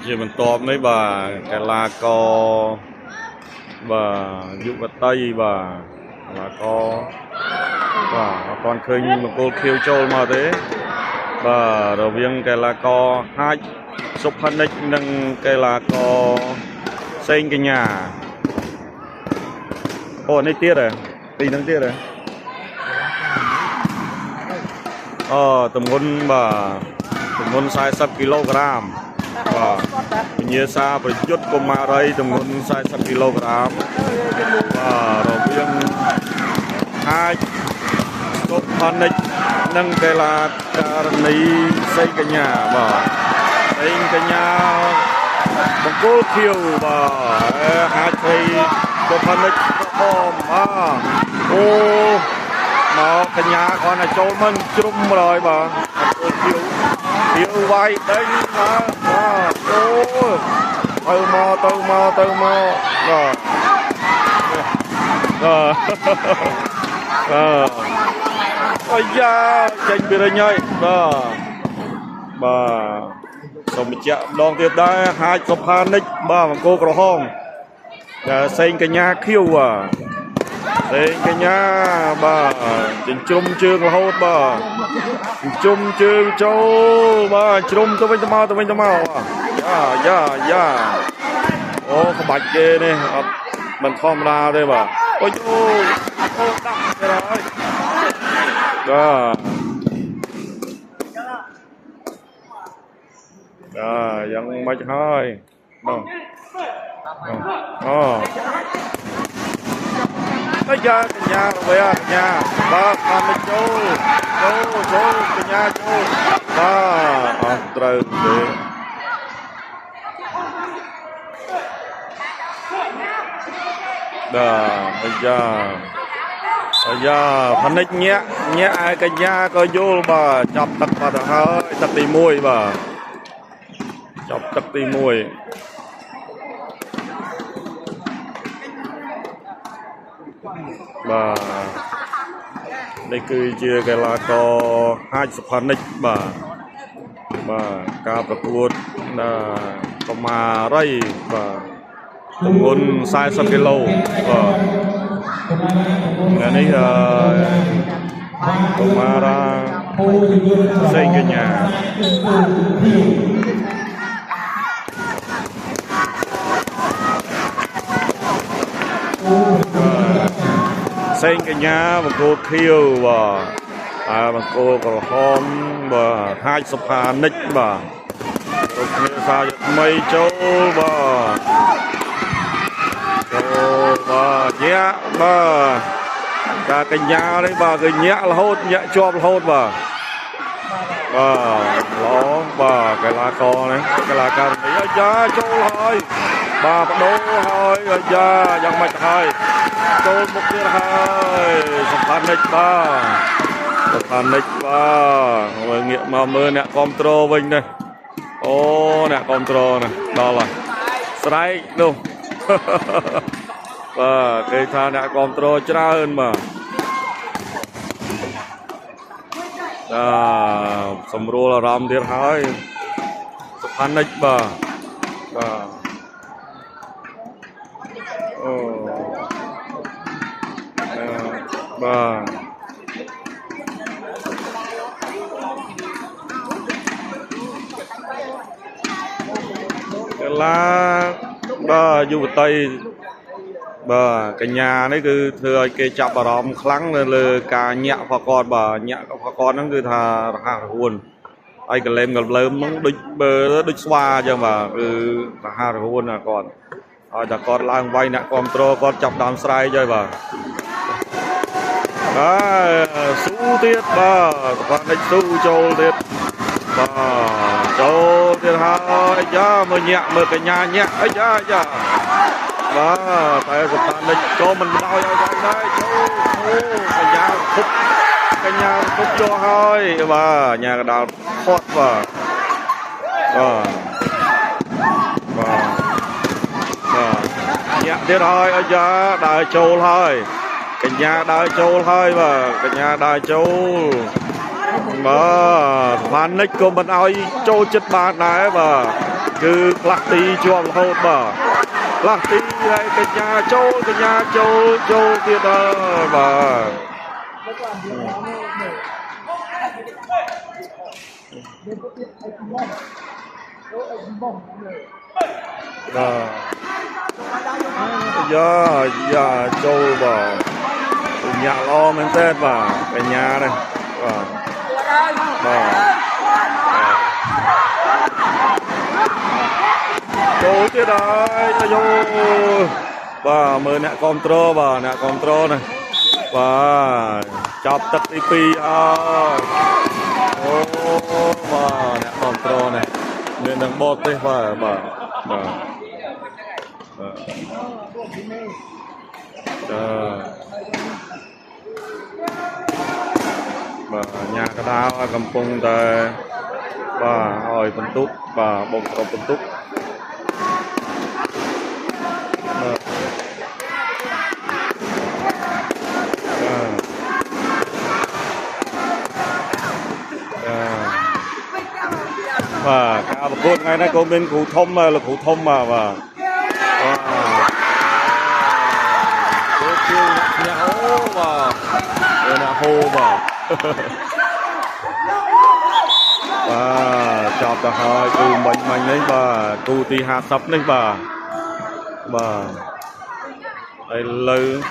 ជាបន្តនេះបាទកីឡាករបាទយុវតីបាទកីឡាករបាទអត់ទាន់ឃើញមង្គលខៀវចូលមកទេបាទរវាងកីឡាករហាច់សុផានិចនិងកីឡាករសេងកញ្ញាអូនេះទៀតហ៎ពីរហ្នឹងទៀតហ៎ទម្ងន់បាទទម្ងន់40គីឡូក្រាមបាទវិញ្ញាសាប្រយុទ្ធកុមារីទម្ងន់40គីឡូក្រាមបាទរវាងហាច់សុផានិចនិងកីឡាករនីសេងកញ្ញាបាទសេងកញ្ញាបង្គោលខៀវបាទហាច់ស្រីសុផានិចក្រហមអូមកកញ្ញាគាត់ទៅចូលមិនជ្រុំrồiបាទបង្គោលខៀវវាយដេញបាទអូទៅមកបាទអាយ៉ាចេញពីរញហើយបាទសូមបញ្ជាក់ម្ដងទៀតដែរហាច់សុផានិចបាទបង្គោលក្រហមសេងកញ្ញាខៀវសេងកញ្ញាបាទចិញ្ចឹមជើងរហូតបាទចិញ្ចឹមជើងចូលបាទជ្រុំទៅវិញទៅមកបាទយ៉ាអូក្បាច់គេនេះអត់មិនធម្មតាទេបាទអូដាក់ទៅហើយយ៉ាងមិនហើយបងអាយ៉ាកញ្ញារវេកញ្ញាបាទតាមចូលកញ្ញាចូលបាទអត់ត្រូវទេអាយ៉ាផានិចញាក់ឲ្យកញ្ញាក៏យល់បាទចាប់ទឹកបាត់ទៅហើយទឹកទី1បាទចាប់ទឹកទី1បាទនេះគឺជាកីឡាករហាច់សុផានិចបាទការប្រកួតកុមារីបាទទម្ងន់40គីឡូបាទនេះកុមារាសេងកញ្ញាសេងកញ្ញាបង្គោលខៀវបាទបង្គោលក្រហមបាទហាច់សុផានិចបាទទៅគ្នាសាយថ្មីចូលបាទញាក់បាទការកញ្ញានេះបាទគឺញាក់រហូតញាក់ជាប់រហូតបាទល្អបាទកីឡាករនេះកីឡាករនេះអាយ៉ាចូលហើយបាទបដូរហើយអាយ៉ាយ៉ាងម៉េចហើយចូលមុខទៀតហើយសុផានិចបាទងាកមកមើលអ្នកគ្រប់គ្រងវិញនេះអូអ្នកគ្រប់គ្រងនេះដល់ហើយស្រែកនោះបាទគេថាអ្នកគ្រប់គ្រងច្រើនបាទសម្រួលអារម្មណ៍ទៀតហើយសុផានិចបាទអូបាទកីឡាបាទយុវតីបាទកញ្ញានេះគឺធ្វើឲ្យគេចាប់អារម្មណ៍ខ្លាំងនៅលើការញាក់ផកតបាទញាក់ផកតហ្នឹងគឺថារហ័សរហួនហើយកលែមកលើមហ្នឹងដូចស្វាអញ្ចឹងបាទគឺរហ័សរហួនណាគាត់ឲ្យតែគាត់ឡើងវាយអ្នកគ្រប់គ្រងគាត់ចាប់ដើមស្រែកហើយបាទស៊ូទៀតបាទគាត់និចស៊ូចូលទៀតបាទចូលទៀតហើយយ៉ាមើលញាក់មើលកញ្ញាញាក់អាយ៉ាបាទតែសុផានិចក៏មិនដោយឲ្យវាយដែរចូលកញ្ញាគប់យកហើយបាទញ៉ាកដាលផាត់បាទញាក់ទៀតហើយអាយ៉ាដើរចូលហើយកញ្ញាដើរចូលហើយបាទកញ្ញាដើរចូលបាទសុផានិចក៏មិនឲ្យចូលចិត្តបានដែរបាទ cứ lắc tí cho hốt bà lắc tí đây cái nhà châu tiệt bà giờ châu bà nhà lo men tết bà cái nhà đây bà châu tiệt đây vô bà mời nè control bà nè control này bà chọc tật đi pi bà nè control này nên đang bot đấy bà nhà cái đào kampung teh bà oi bentuk bà bông pro bentuk và cả một con ngày nay có bên cụ thông là cụ thông mà và nhà hô và nhà hô và và chọc cả hai cụ mình đấy bà cụ thì hạt sập đấy bà đây lư